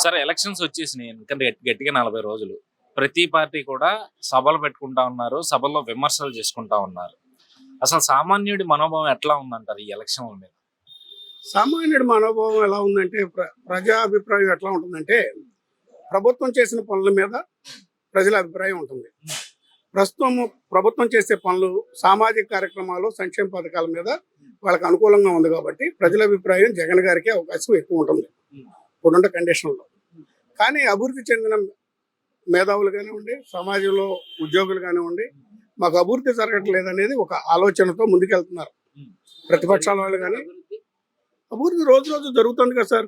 సరే ఎలక్షన్స్ వచ్చేసినాయి. ఇంకా గట్టిగా 40 రోజులు. ప్రతి పార్టీ కూడా సభలు పెట్టుకుంటా ఉన్నారు. సభల్లో విమర్శలు చేసుకుంటా ఉన్నారు. అసలు సామాన్యుడి మనోభావం ఎట్లా ఉందంటారు ఈ ఎలక్షన్ల మీద? సామాన్యుడి మనోభావం ఎలా ఉందంటే, ప్రజా అభిప్రాయం ఎట్లా ఉంటుందంటే, ప్రభుత్వం చేసిన పనుల మీద ప్రజల అభిప్రాయం ఉంటుంది. ప్రస్తుతం ప్రభుత్వం చేసే పనులు, సామాజిక కార్యక్రమాలు, సంక్షేమ పథకాల మీద వాళ్ళకి అనుకూలంగా ఉంది కాబట్టి ప్రజల అభిప్రాయం జగన్ గారికి అవకాశం ఎక్కువ ఉంటుంది ఇప్పుడున్న కండిషన్లో. కానీ అభివృద్ధి చెందిన మేధావులు కానివ్వండి, సమాజంలో ఉద్యోగులు కానివ్వండి, మాకు అభివృద్ధి జరగట్లేదు అనేది ఒక ఆలోచనతో ముందుకెళ్తున్నారు. ప్రతిపక్షాల వాళ్ళు కానీ అభివృద్ధి రోజు రోజు జరుగుతుంది కదా సార్.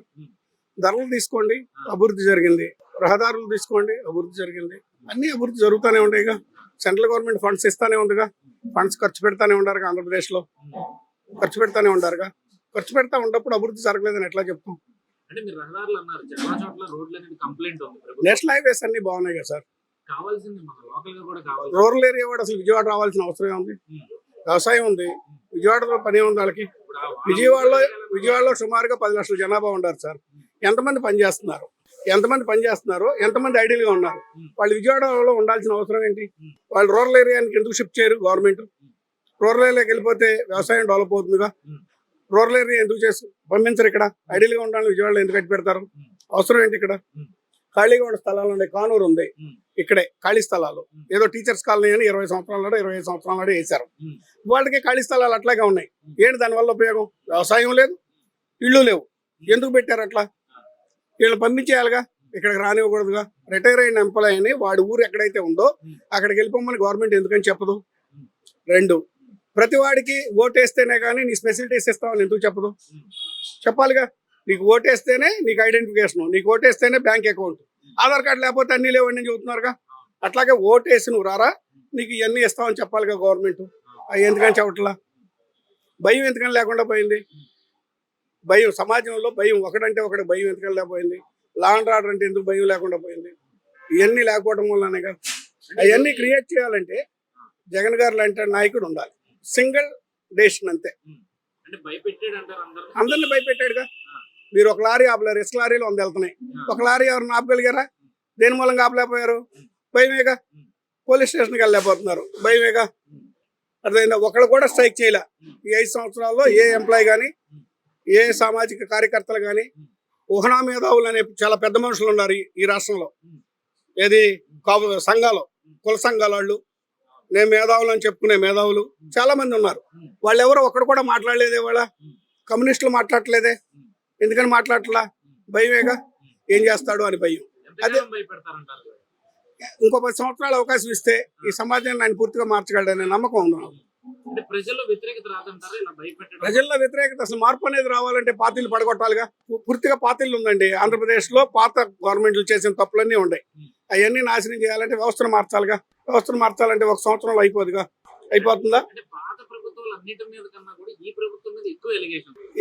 ధరలు తీసుకోండి, అభివృద్ధి జరిగింది. రహదారులు తీసుకోండి, అభివృద్ధి జరిగింది. అన్ని అభివృద్ధి జరుగుతూనే ఉంటాయిగా. సెంట్రల్ గవర్నమెంట్ ఫండ్స్ ఇస్తానే ఉందిగా, ఫండ్స్ ఖర్చు పెడతానే ఉండారుగా. ఆంధ్రప్రదేశ్లో ఖర్చు పెడతానే ఉండారుగా. ఖర్చు పెడతా ఉన్నప్పుడు అభివృద్ధి జరగలేదని ఎట్లా చెప్తాం? నేషనల్ హైవేస్ అన్ని బాగున్నాయి కదా సార్. రూరల్ ఏరియా కూడా అసలు విజయవాడ రావాల్సిన అవసరం ఉంది. వ్యవసాయం ఉంది, విజయవాడలో పని ఉంది వాళ్ళకి. విజయవాడలో సుమారుగా 10 లక్షల జనాభా ఉన్నారు సార్. ఎంతమంది పనిచేస్తున్నారు, ఎంతమంది ఐడియల్గా ఉన్నారు? వాళ్ళు విజయవాడలో ఉండాల్సిన అవసరం ఏంటి? వాళ్ళు రూరల్ ఏరియాకి ఎందుకు షిఫ్ట్ చేయరు గవర్నమెంట్? రూరల్ ఏరియాకి వెళ్ళిపోతే వ్యవసాయం డెవలప్ అవుతుందిగా. రూరల్ ఏరియా ఎందుకు చేసి పంపించరు? ఇక్కడ ఐడియల్గా ఉండాలని విజయవాడలో ఎందుకు కట్టి పెడతారు? అవసరం ఏంటి? ఇక్కడ ఖాళీగా ఉన్న స్థలాలు ఉన్నాయి. కానూరు ఉంది, ఇక్కడే ఖాళీ స్థలాలు. ఏదో టీచర్స్ కాలనీ అని 20 సంవత్సరాల నాడు 25 సంవత్సరాల నాడు వేశారు. వాళ్ళకి ఖాళీ స్థలాలు అట్లాగే ఉన్నాయి. ఏంటి దానివల్ల ఉపయోగం? వ్యవసాయం లేదు, ఇళ్ళు లేవు. ఎందుకు పెట్టారు అట్లా? వీళ్ళు పంపించేయాలిగా, ఇక్కడికి రానివ్వకూడదుగా. రిటైర్ అయిన ఎంప్లాయీని వాడి ఊరు ఎక్కడైతే ఉందో అక్కడికి వెళ్ళిపోమని గవర్నమెంట్ ఎందుకని చెప్పదు? 2, ప్రతి వాడికి ఓటేస్తేనే కానీ నీ ఫెసిలిటీస్ ఇస్తామని ఎందుకు చెప్పదు? చెప్పాలిగా. నీకు ఓటేస్తేనే నీకు ఐడెంటిఫికేషన్, నీకు ఓటేస్తేనే బ్యాంక్ అకౌంట్, ఆధార్ కార్డు లేకపోతే అన్నీ లేవని చెబుతున్నారుగా. అట్లాగే ఓటేసి నువ్వు రారా, నీకు ఇవన్నీ ఇస్తామని చెప్పాలిగా గవర్నమెంట్. అవి ఎందుకని చెప్పట్లా? భయం ఎందుకని లేకుండా పోయింది? భయం, సమాజంలో భయం, ఒకడంటే ఒకటి భయం ఎందుకని లేకపోయింది? లా అండ్ ఆర్డర్ అంటే ఎందుకు భయం లేకుండా పోయింది? ఇవన్నీ లేకపోవడం వల్లనేగా. అవన్నీ క్రియేట్ చేయాలంటే జగన్ గారు లాంటి నాయకుడు ఉండాలి. సింగిల్ డెసిషన్ అంతే. అందరిని భయపెట్టాడుగా. మీరు ఒక లారీ ఆపలేరు, ఇసుక లారీలు 100 వెళ్తున్నాయి. ఒక లారీ ఎవరిని ఆపగలిగారా? దేని మూలంగా ఆపలేకపోయారు? భయమేగా. పోలీస్ స్టేషన్కి వెళ్ళలేకపోతున్నారు, భయమేగా. అర్థమైందా? ఒకళ్ళు కూడా స్ట్రైక్ చేయలే ఈ 5 సంవత్సరాల్లో. ఏ ఎంప్లాయీ కానీ, ఏ సామాజిక కార్యకర్తలు కానీ, ఊహనా మేధావులు అనే చాలా పెద్ద మనుషులు ఉన్నారు ఈ రాష్ట్రంలో. ఏది సంఘాలు, కుల సంఘాల వాళ్ళు, నేను మేధావులు అని చెప్పుకునే మేధావులు చాలా మంది ఉన్నారు. వాళ్ళు ఎవరో ఒక్కడు కూడా మాట్లాడలేదే. వాళ్ళ కమ్యూనిస్టులు మాట్లాడలేదే. ఎందుకని మాట్లాడట్లా? భయమేగా. ఏం చేస్తాడు అని భయం. అదే ఇంకో 10 సంవత్సరాలు అవకాశం ఇస్తే ఈ సమాజాన్ని ఆయన పూర్తిగా మార్చగలడనే నమ్మకం ఉంది నాకు. ప్రజల్లో వ్యతిరేకత, అసలు మార్పు అనేది రావాలంటే పార్టీలు పడగొట్టాలిగా. పూర్తిగా పార్టీలు ఉందండి ఆంధ్రప్రదేశ్ లో. పాత గవర్నమెంట్లు చేసిన తప్పులన్నీ ఉన్నాయి. అవన్నీ నాశనం చేయాలంటే వ్యవస్థను మార్చాలిగా. వ్యవస్థను మార్చాలంటే 1 సంవత్సరంలో అయిపోదుగా. అయిపోతుందా?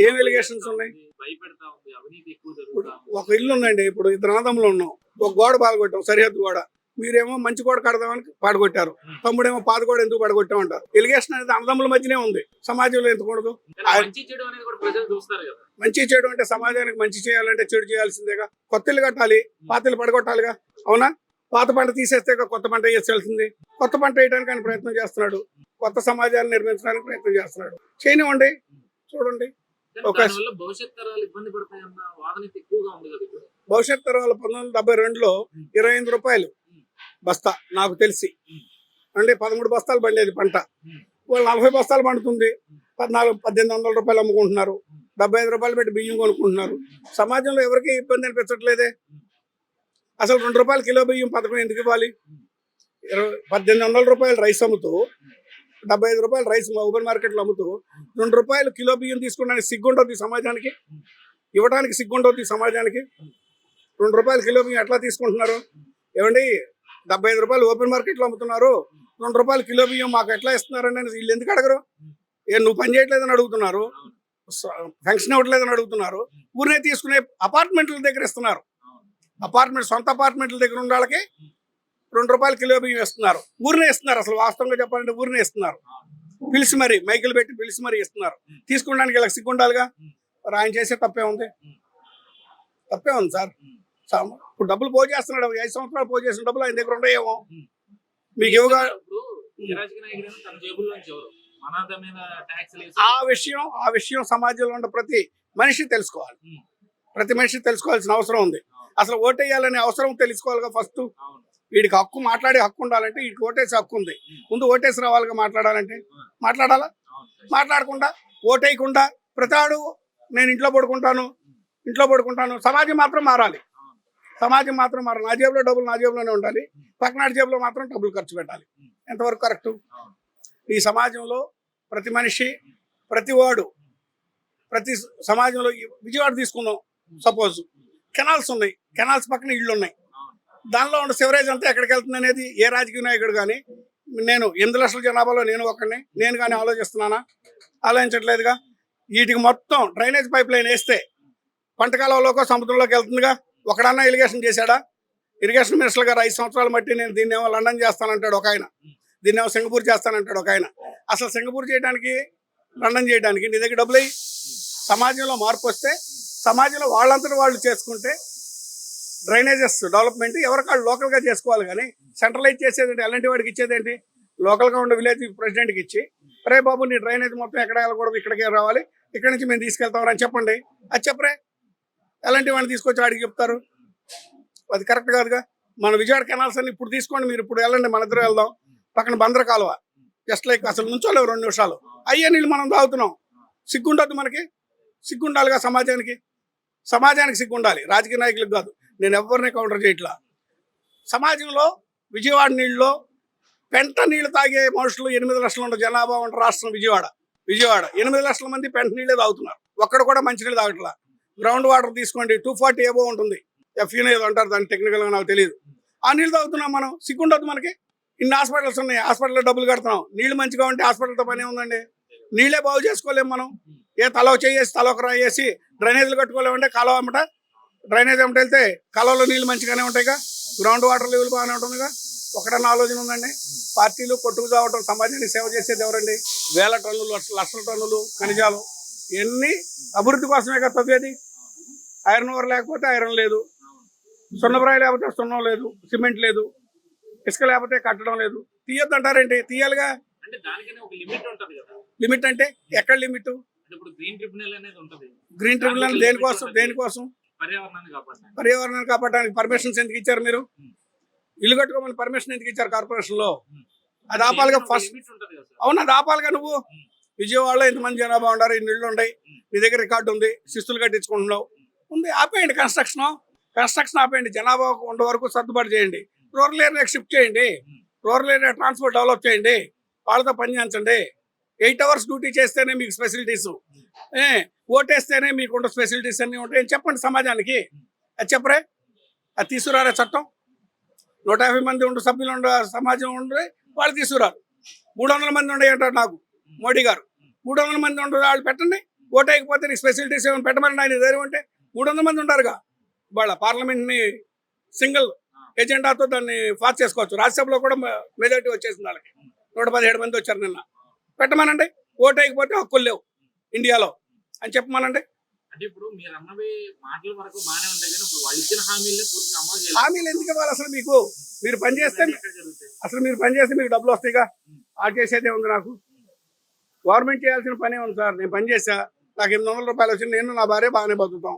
ఏం ఎలిగేషన్స్ ఉన్నాయి? ఒక ఇల్లు ఉందండి, ఇప్పుడు 2 అన్నదమ్ములు ఉన్నాం. ఒక గోడ పాల్గొట్టాం, సరిహద్దు గోడ. మీరేమో మంచి గోడ కడదామని పాడగొట్టారు, తమ్ముడేమో పాత గోడ ఎందుకు పడగొట్టామంటారు. ఎలిగేషన్ అనేది అన్నదమ్ముల మధ్యనే ఉంది, సమాజంలో ఎందుకూడదు? మంచి చెడు అంటే సమాజానికి మంచి చేయాలంటే చెడు చేయాల్సిందేగా. కొత్త ఇల్లు కట్టాలి, పాత ఇల్లు పడగొట్టాలిగా. అవునా? పాత పంట తీసేస్తే కొత్త పంట వేసేయాల్సింది. కొత్త పంట వేయడానికి ఆయన ప్రయత్నం చేస్తున్నాడు, కొత్త సమాజాన్ని నిర్మించడానికి ప్రయత్నం చేస్తున్నాడు. చేయనివ్వండి, చూడండి. భవిష్యత్ తరాలు 1972లో 25 రూపాయలు బస్తా నాకు తెలిసి, అంటే 13 బస్తాలు పండేది పంట. వాళ్ళు 40 బస్తాలు పండుతుంది, 1800 రూపాయలు అమ్ముకుంటున్నారు. 75 రూపాయలు పెట్టి బియ్యం కొనుక్కుంటున్నారు. సమాజంలో ఎవరికి ఇబ్బంది అనిపించట్లేదే. అసలు 2 రూపాయల కిలో బియ్యం పథకం ఎందుకు ఇవ్వాలి? 1800 రూపాయలు రైస్ అమ్ముతూ, 75 రూపాయలు రైస్ ఓపెన్ మార్కెట్లో అమ్ముతూ 2 రూపాయలు కిలో బియ్యం తీసుకోవడానికి సిగ్గుంటుంది సమాజానికి. ఇవ్వడానికి సిగ్గుంటుంది సమాజానికి. 2 రూపాయల కిలో బియ్యం ఎట్లా తీసుకుంటున్నారు? ఏమండి, 75 రూపాయలు ఓపెన్ మార్కెట్లో అమ్ముతున్నారు, 2 రూపాయల కిలో బియ్యం మాకు ఎట్లా ఇస్తున్నారని వీళ్ళు ఎందుకు అడగరు? నువ్వు పని చేయట్లేదని అడుగుతున్నారు, ఫంక్షన్ ఇవ్వట్లేదని అడుగుతున్నారు. ఊరినే తీసుకునే అపార్ట్మెంట్ల దగ్గర ఇస్తున్నారు. సొంత అపార్ట్మెంట్ల దగ్గర ఉన్న వాళ్ళకి 2 రూపాయల కిలో బియ్యం ఇస్తున్నారు. ఊరినే ఇస్తున్నారు. అసలు వాస్తవంగా చెప్పాలంటే ఊరినే ఇస్తున్నారు. పిలిచి మరి మైకులు పెట్టి పిలిచి మరి ఇస్తున్నారు. తీసుకోవడానికి ఇలా సిగ్గుండాలిగా. మరి ఆయన చేసే తప్పే ఉంది సార్. ఇప్పుడు డబ్బులు పోజేస్తున్నాడు, 5 సంవత్సరాలు పోజేసిన డబ్బులు ఆయన దగ్గర ఉన్నాయేమో మీకు ఇవ్వగా. ఇప్పుడు ఏ రాజకీయ నాయకుడైనా తన జేబుల్లోంచి ఎవరు అనాథ మీద ట్యాక్స్ ఆ విషయం సమాజంలో ఉన్న ప్రతి మనిషి తెలుసుకోవాలి. ప్రతి మనిషి తెలుసుకోవాల్సిన అవసరం ఉంది. అసలు ఓటేయాలనే అవసరం తెలుసుకోవాలిగా ఫస్ట్. వీడికి హక్కు, మాట్లాడే హక్కు ఉండాలంటే వీడికి ఓటేసే హక్కు ఉంది. ముందు ఓటేసి రావాలిగా మాట్లాడాలంటే. మాట్లాడాలా? మాట్లాడకుండా ఓటేయకుండా ప్రతాడు నేను ఇంట్లో పడుకుంటాను. సమాజం మాత్రం మారాలి. నా జేబులో డబ్బులు నా జేబులోనే ఉండాలి, పక్కనాటి జేబులో మాత్రం డబ్బులు ఖర్చు పెట్టాలి. ఎంతవరకు కరెక్టు? ఈ సమాజంలో ప్రతి మనిషి, ప్రతి వాడు, ప్రతి సమాజంలో విజయవాడ తీసుకున్నాం సపోజ్, కెనాల్స్ ఉన్నాయి, కెనాల్స్ పక్కన ఇళ్ళు ఉన్నాయి. దానిలో ఉన్న సివరేజ్ అంతా ఎక్కడికి వెళ్తుంది అనేది ఏ రాజకీయ నాయకుడు కానీ, నేను 8 లక్షల జనాభాలో నేను కానీ ఆలోచించట్లేదుగా. వీటికి మొత్తం డ్రైనేజ్ పైప్ లైన్ వేస్తే పంట కాలంలోకో సముద్రంలోకి వెళ్తుందిగా. ఒకడన్నా ఇరిగేషన్ చేశాడా? ఇరిగేషన్ మినిస్టర్ గారు 5 సంవత్సరాలు బట్టి నేను దీన్నేమో లండన్ చేస్తానంటాడు ఒక ఆయన, దీన్నేమో సింగపూర్ చేస్తానంటాడు ఒక ఆయన. అసలు సింగపూర్ చేయడానికి, లండన్ చేయడానికి నీ దగ్గర డబ్బులు అయ్యి సమాజంలో మార్పు వస్తే, సమాజంలో వాళ్ళంతటా వాళ్ళు చేసుకుంటే డ్రైనేజెస్ డెవలప్మెంట్ ఎవరికాళ్ళు లోకల్గా చేసుకోవాలి. కానీ సెంట్రలైజ్ చేసేదేంటి? అలాంటి వాడికి ఇచ్చేదేంటి? లోకల్గా ఉండే విలేజ్ ప్రెసిడెంట్కి ఇచ్చి, రే బాబు నీ డ్రైనేజ్ మొత్తం ఎక్కడ వెళ్ళకూడదు, ఇక్కడికే రావాలి, ఇక్కడి నుంచి మేము తీసుకెళ్తామని అని చెప్పండి. అది చెప్పరే. ఎలాంటి వాడిని తీసుకొచ్చి ఆడికి చెప్తారు? అది కరెక్ట్ కాదుగా. మన విజయవాడ కెనాల్స్ అన్ని ఇప్పుడు తీసుకోండి, మీరు ఇప్పుడు వెళ్ళండి, మన ఇద్దరు వెళ్దాం. పక్కన బందర కాలువ జస్ట్ లైక్ అసలు నుంచోలేవు 2 నిమిషాలు, అయ్యే నీళ్ళు మనం తాగుతున్నాం. సిగ్గుండద్దు మనకి? సిగ్గుండాలిగా సమాజానికి సిగ్గుండాలి, రాజకీయ నాయకులకు కాదు. నేను ఎవరిని కౌంటర్ చేయట్లా. సమాజంలో విజయవాడ నీళ్ళలో పెంట నీళ్లు తాగే మనుషులు 8 లక్షలు ఉన్న జనాభా ఉన్న రాష్ట్రం విజయవాడ. 8 లక్షల మంది పెంట నీళ్ళే తాగుతున్నారు. ఒక్కడ కూడా మంచినీళ్ళు తాగట్లా. గ్రౌండ్ వాటర్ తీసుకోండి, 240 ఏవో ఉంటుంది, ఎఫ్యూన్ ఏదో అంటారు దాన్ని టెక్నికల్గా, నాకు తెలియదు. ఆ నీళ్ళు తాగుతున్నాం మనం. సిగ్గుండొద్దు మనకి? ఇన్ని హాస్పిటల్స్ ఉన్నాయి, హాస్పిటల్లో డబ్బులు కడుతున్నాం. నీళ్ళు మంచిగా ఉంటే హాస్పిటల్తో పని ఉందండి. నీళ్ళే బాగు చేసుకోలేము మనం. తలో చేసి తలొక రాయేసి డ్రైనేజీలు కట్టుకోలేమంటే కాలువ అమ్మట, డ్రైనేజ్ అమ్మట వెళ్తే కాలువలో నీళ్ళు మంచిగానే ఉంటాయిగా, గ్రౌండ్ వాటర్ లెవెల్ బాగానే ఉంటుందిగా. ఒకటన్నా ఆలోచన ఉందండి? పార్టీలు కొట్టుకు చావటం, సమాజాన్ని సేవ చేసేది ఎవరండి? 1000 టన్నులు, లక్షల టన్నులు ఖనిజాలు ఎన్ని అభివృద్ధి కోసమే కదా తవ్వేది. ఐరన్ ఓర్ లేకపోతే ఐరన్ లేదు, సున్నప్రాయి లేకపోతే సున్నం లేదు, సిమెంట్ లేదు, ఇసుక లేకపోతే కట్టడం లేదు. తీయొద్దు అంటారేంటి? తీయాలిగా. లిమిట్ అంటే ఎక్కడ లిమిట్? గ్రీన్ ట్రిబ్యునల్ దేనికోసం? పర్యావరణాన్ని కాపాడడానికి. పర్మిషన్స్ ఎందుకు ఇచ్చారు మీరు? ఇల్లు కట్టుకోమని పర్మిషన్ ఎందుకు ఇచ్చారు కార్పొరేషన్ లో? అది ఆపాలిగా ఫస్ట్. అవును, అది ఆపాలిగా. నువ్వు విజయవాడలో ఎంతమంది జనాభా ఉండారు, ఇన్ని ఇళ్ళు ఉన్నాయి, నీ దగ్గర రికార్డు ఉంది, శిస్తులు కట్టించుకుంటున్నావు ఉంది. ఆపేయండి కన్స్ట్రక్షన్ ఆపేయండి. జనాభా ఉండే వరకు సర్దుబాటు చేయండి. రూరల్ ఏరియా షిఫ్ట్ చేయండి, రూరల్ ఏరియా ట్రాన్స్పోర్ట్ డెవలప్ చేయండి, వాళ్ళతో పని చేయించండి. 8 అవర్స్ డ్యూటీ చేస్తేనే మీకు ఫెసిలిటీస్, ఓటేస్తేనే మీకు ఉండే ఫెసిలిటీస్ అన్నీ ఉంటాయని చెప్పండి సమాజానికి. అది చెప్పరే? అది తీసుకురారే చట్టం. 150 మంది ఉండే సభ్యులు ఉండే సమాజం ఉండే వాళ్ళు తీసుకురారు. 300 మంది ఉండే అంటారు నాకు మోడీ గారు. 300 మంది ఉండే వాళ్ళు పెట్టండి. ఓటేయకపోతే నీకు ఫెసిలిటీస్ ఏమైనా పెట్టమని ఆయన ధైర్యం అంటే 300 మంది ఉంటారుగా. వాళ్ళ పార్లమెంట్ని సింగిల్ ఎజెండాతో దాన్ని పాస్ చేసుకోవచ్చు. రాజ్యసభలో కూడా మెజారిటీ వచ్చేసింది వాళ్ళకి. 117 మంది వచ్చారు నిన్న. పెట్టమనండి. ఓటేయకపోతే హక్కులు లేవు ఇండియాలో అని చెప్పమనండి. హామీలు ఎందుకు ఇవ్వాలి అసలు? మీరు పని చేస్తే మీకు డబ్బులు వస్తాయిగా. ఆ చేసేదే ఉంది. నాకు గవర్నమెంట్ చేయాల్సిన పనే ఉంది సార్. నేను పని చేసా, నాకు 800 రూపాయలు వచ్చింది, నేను నా భార్య బాగానే బతుకుతాం.